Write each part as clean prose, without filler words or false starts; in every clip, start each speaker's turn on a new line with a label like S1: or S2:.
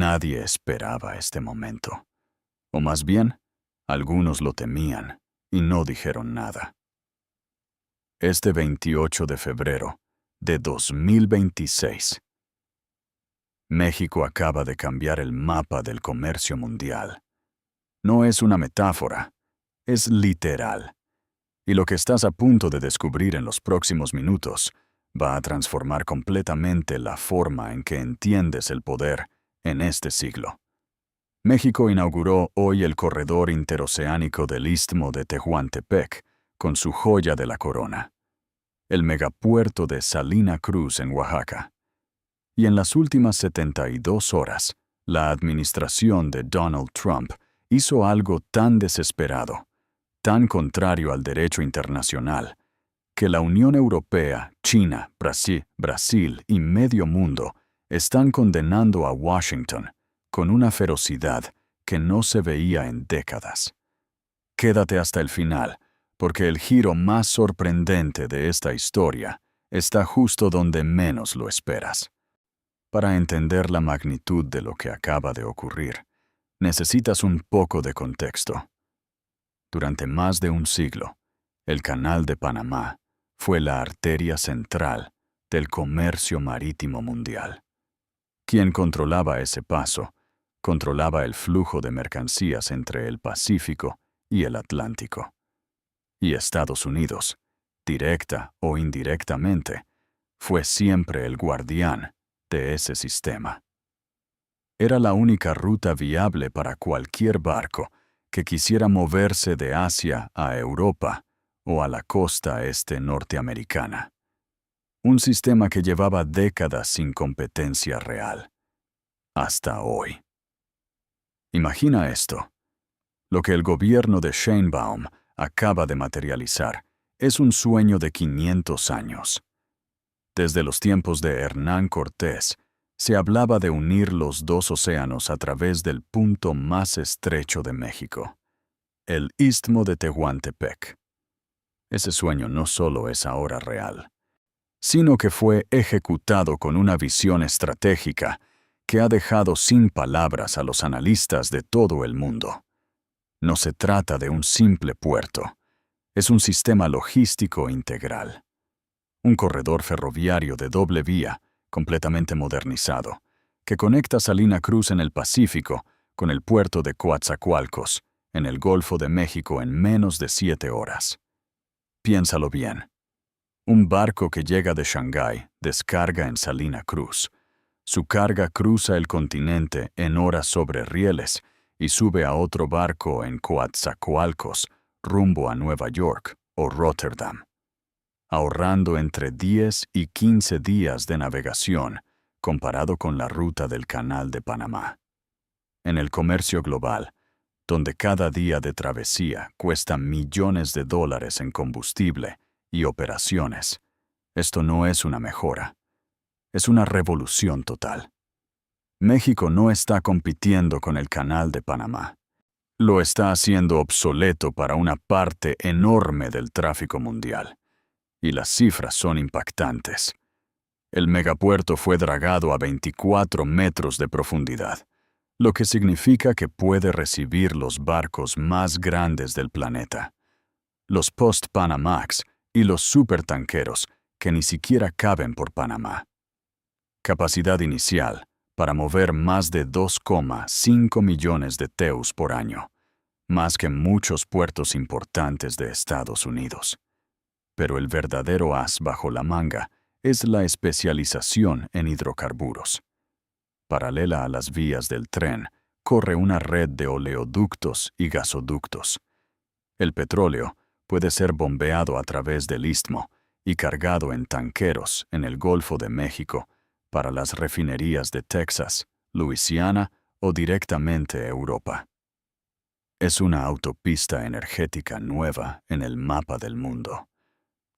S1: Nadie esperaba este momento. O más bien, algunos lo temían y no dijeron nada. Este 28 de febrero de 2026, México acaba de cambiar el mapa del comercio mundial. No es una metáfora, es literal. Y lo que estás a punto de descubrir en los próximos minutos va a transformar completamente la forma en que entiendes el poder en este siglo. México inauguró hoy el corredor interoceánico del Istmo de Tehuantepec con su joya de la corona, el megapuerto de Salina Cruz en Oaxaca. Y en las últimas 72 horas, la administración de Donald Trump hizo algo tan desesperado, tan contrario al derecho internacional, que la Unión Europea, China, Brasil y medio mundo están condenando a Washington con una ferocidad que no se veía en décadas. Quédate hasta el final, porque el giro más sorprendente de esta historia está justo donde menos lo esperas. Para entender la magnitud de lo que acaba de ocurrir, necesitas un poco de contexto. Durante más de un siglo, el Canal de Panamá fue la arteria central del comercio marítimo mundial. Quien controlaba ese paso, controlaba el flujo de mercancías entre el Pacífico y el Atlántico. Y Estados Unidos, directa o indirectamente, fue siempre el guardián de ese sistema. Era la única ruta viable para cualquier barco que quisiera moverse de Asia a Europa o a la costa este norteamericana. Un sistema que llevaba décadas sin competencia real. Hasta hoy. Imagina esto. Lo que el gobierno de Sheinbaum acaba de materializar es un sueño de 500 años. Desde los tiempos de Hernán Cortés, se hablaba de unir los dos océanos a través del punto más estrecho de México, el Istmo de Tehuantepec. Ese sueño no solo es ahora real, sino que fue ejecutado con una visión estratégica que ha dejado sin palabras a los analistas de todo el mundo. No se trata de un simple puerto, es un sistema logístico integral. Un corredor ferroviario de doble vía, completamente modernizado, que conecta Salina Cruz en el Pacífico con el puerto de Coatzacoalcos, en el Golfo de México en menos de 7 horas. Piénsalo bien. Un barco que llega de Shanghái descarga en Salina Cruz. Su carga cruza el continente en horas sobre rieles y sube a otro barco en Coatzacoalcos, rumbo a Nueva York o Rotterdam, ahorrando entre 10 y 15 días de navegación comparado con la ruta del Canal de Panamá. En el comercio global, donde cada día de travesía cuesta millones de dólares en combustible y operaciones, esto no es una mejora, es una revolución total. México no está compitiendo con el Canal de Panamá. Lo está haciendo obsoleto para una parte enorme del tráfico mundial. Y las cifras son impactantes. El megapuerto fue dragado a 24 metros de profundidad, lo que significa que puede recibir los barcos más grandes del planeta, los Post-Panamax y los supertanqueros que ni siquiera caben por Panamá. Capacidad inicial para mover más de 2,5 millones de TEUs por año, más que muchos puertos importantes de Estados Unidos. Pero el verdadero as bajo la manga es la especialización en hidrocarburos. Paralela a las vías del tren, corre una red de oleoductos y gasoductos. El petróleo puede ser bombeado a través del istmo y cargado en tanqueros en el Golfo de México para las refinerías de Texas, Luisiana o directamente Europa. Es una autopista energética nueva en el mapa del mundo.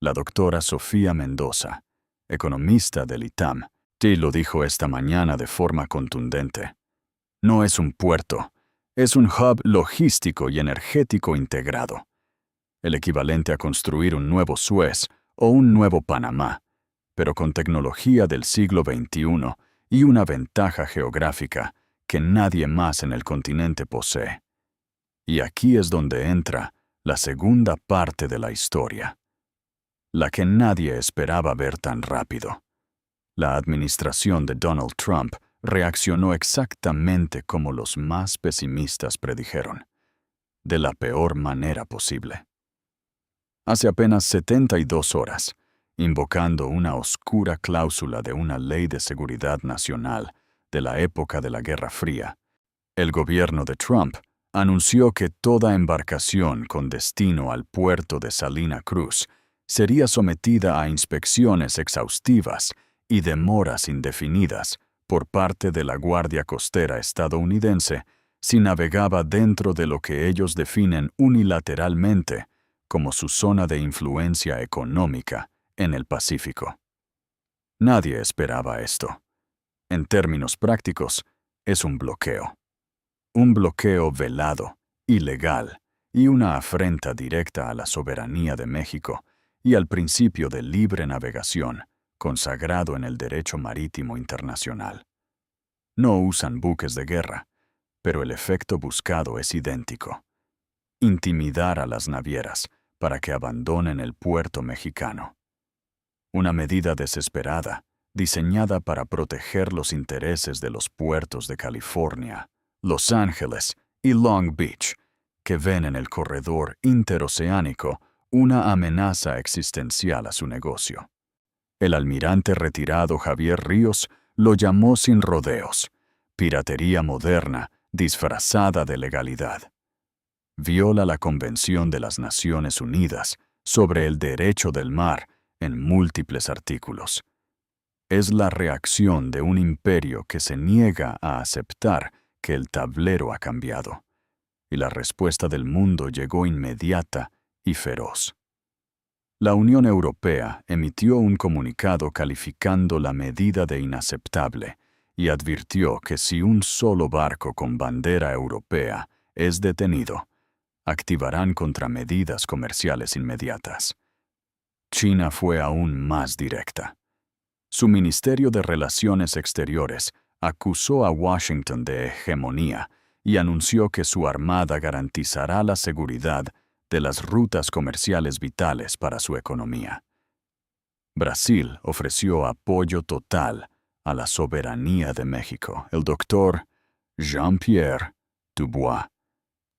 S1: La doctora Sofía Mendoza, economista del ITAM, te lo dijo esta mañana de forma contundente. No es un puerto, es un hub logístico y energético integrado. El equivalente a construir un nuevo Suez o un nuevo Panamá, pero con tecnología del siglo XXI y una ventaja geográfica que nadie más en el continente posee. Y aquí es donde entra la segunda parte de la historia, la que nadie esperaba ver tan rápido. La administración de Donald Trump reaccionó exactamente como los más pesimistas predijeron, de la peor manera posible. Hace apenas 72 horas, invocando una oscura cláusula de una ley de seguridad nacional de la época de la Guerra Fría, el gobierno de Trump anunció que toda embarcación con destino al puerto de Salina Cruz sería sometida a inspecciones exhaustivas y demoras indefinidas por parte de la Guardia Costera estadounidense si navegaba dentro de lo que ellos definen unilateralmente como su zona de influencia económica en el Pacífico. Nadie esperaba esto. En términos prácticos, es un bloqueo. Un bloqueo velado, ilegal y una afrenta directa a la soberanía de México y al principio de libre navegación, consagrado en el derecho marítimo internacional. No usan buques de guerra, pero el efecto buscado es idéntico: intimidar a las navieras para que abandonen el puerto mexicano. Una medida desesperada, diseñada para proteger los intereses de los puertos de California, Los Ángeles y Long Beach, que ven en el corredor interoceánico una amenaza existencial a su negocio. El almirante retirado Javier Ríos lo llamó sin rodeos: piratería moderna disfrazada de legalidad. Viola la Convención de las Naciones Unidas sobre el Derecho del Mar en múltiples artículos. Es la reacción de un imperio que se niega a aceptar que el tablero ha cambiado, y la respuesta del mundo llegó inmediata y feroz. La Unión Europea emitió un comunicado calificando la medida de inaceptable y advirtió que si un solo barco con bandera europea es detenido, activarán contramedidas comerciales inmediatas. China fue aún más directa. Su Ministerio de Relaciones Exteriores acusó a Washington de hegemonía y anunció que su armada garantizará la seguridad de las rutas comerciales vitales para su economía. Brasil ofreció apoyo total a la soberanía de México. El doctor Jean-Pierre Dubois,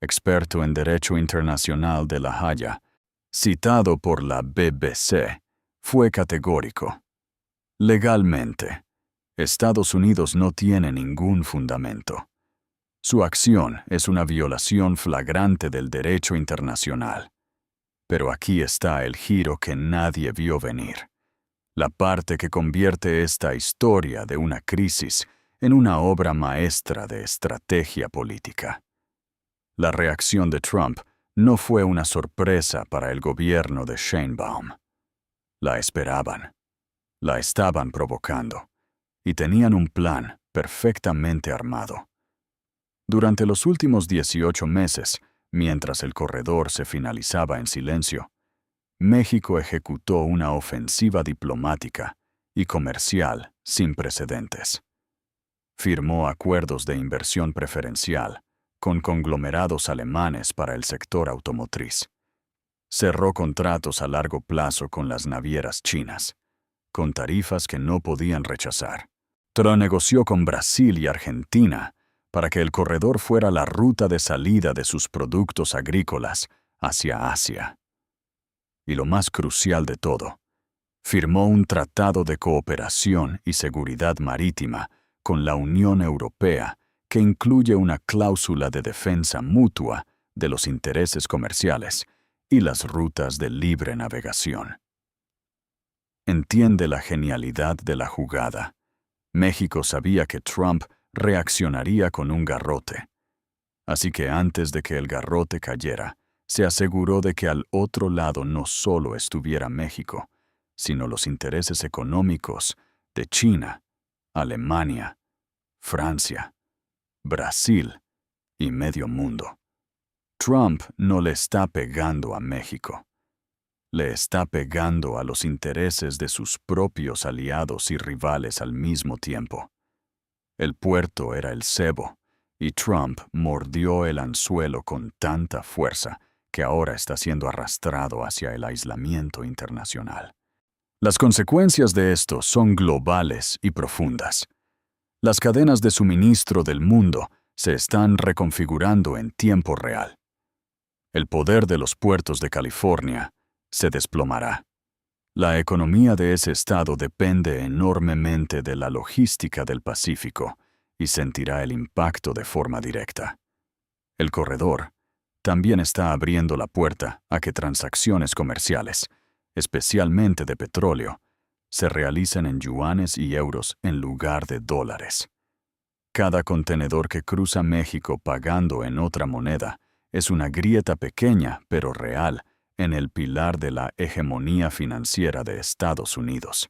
S1: experto en Derecho Internacional de La Haya, citado por la BBC, fue categórico. Legalmente, Estados Unidos no tiene ningún fundamento. Su acción es una violación flagrante del derecho internacional. Pero aquí está el giro que nadie vio venir, la parte que convierte esta historia de una crisis en una obra maestra de estrategia política. La reacción de Trump no fue una sorpresa para el gobierno de Sheinbaum. La esperaban, la estaban provocando, y tenían un plan perfectamente armado. Durante los últimos 18 meses, mientras el corredor se finalizaba en silencio, México ejecutó una ofensiva diplomática y comercial sin precedentes. Firmó acuerdos de inversión preferencial con conglomerados alemanes para el sector automotriz. Cerró contratos a largo plazo con las navieras chinas, con tarifas que no podían rechazar. Negoció con Brasil y Argentina para que el corredor fuera la ruta de salida de sus productos agrícolas hacia Asia. Y lo más crucial de todo, firmó un tratado de cooperación y seguridad marítima con la Unión Europea que incluye una cláusula de defensa mutua de los intereses comerciales y las rutas de libre navegación. Entiende la genialidad de la jugada. México sabía que Trump reaccionaría con un garrote. Así que antes de que el garrote cayera, se aseguró de que al otro lado no solo estuviera México, sino los intereses económicos de China, Alemania, Francia, Brasil y medio mundo. Trump no le está pegando a México. Le está pegando a los intereses de sus propios aliados y rivales al mismo tiempo. El puerto era el cebo, y Trump mordió el anzuelo con tanta fuerza que ahora está siendo arrastrado hacia el aislamiento internacional. Las consecuencias de esto son globales y profundas. Las cadenas de suministro del mundo se están reconfigurando en tiempo real. El poder de los puertos de California se desplomará. La economía de ese estado depende enormemente de la logística del Pacífico y sentirá el impacto de forma directa. El corredor también está abriendo la puerta a que transacciones comerciales, especialmente de petróleo, se realicen en yuanes y euros en lugar de dólares. Cada contenedor que cruza México pagando en otra moneda es una grieta pequeña pero real en el pilar de la hegemonía financiera de Estados Unidos.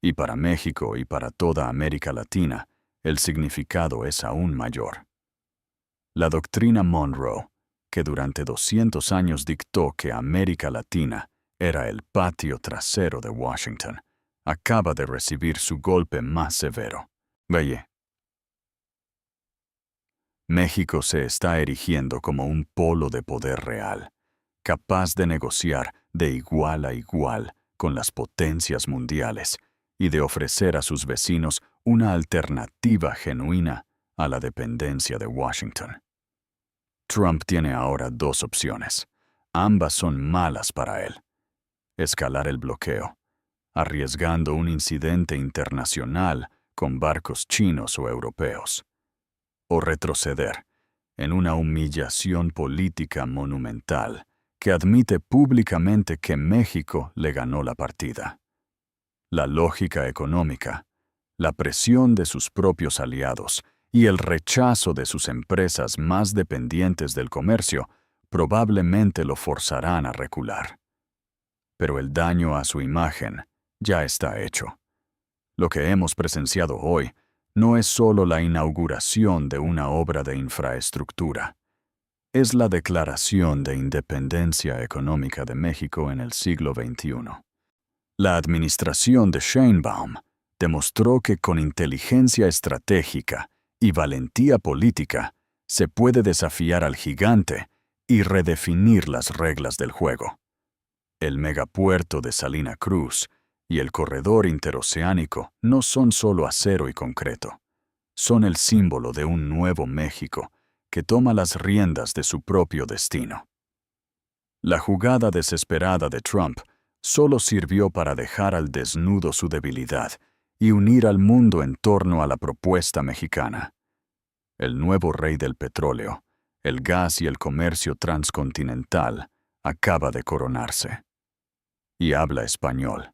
S1: Y para México y para toda América Latina, el significado es aún mayor. La doctrina Monroe, que durante 200 años dictó que América Latina era el patio trasero de Washington, acaba de recibir su golpe más severo. Vaya. México se está erigiendo como un polo de poder real, capaz de negociar de igual a igual con las potencias mundiales y de ofrecer a sus vecinos una alternativa genuina a la dependencia de Washington. Trump tiene ahora dos opciones. Ambas son malas para él. Escalar el bloqueo, arriesgando un incidente internacional con barcos chinos o europeos. O retroceder en una humillación política monumental que admite públicamente que México le ganó la partida. La lógica económica, la presión de sus propios aliados y el rechazo de sus empresas más dependientes del comercio probablemente lo forzarán a recular. Pero el daño a su imagen ya está hecho. Lo que hemos presenciado hoy no es solo la inauguración de una obra de infraestructura. Es la declaración de independencia económica de México en el siglo XXI. La administración de Sheinbaum demostró que con inteligencia estratégica y valentía política se puede desafiar al gigante y redefinir las reglas del juego. El megapuerto de Salina Cruz y el corredor interoceánico no son solo acero y concreto. Son el símbolo de un nuevo México que toma las riendas de su propio destino. La jugada desesperada de Trump solo sirvió para dejar al desnudo su debilidad y unir al mundo en torno a la propuesta mexicana. El nuevo rey del petróleo, el gas y el comercio transcontinental acaba de coronarse. Y habla español.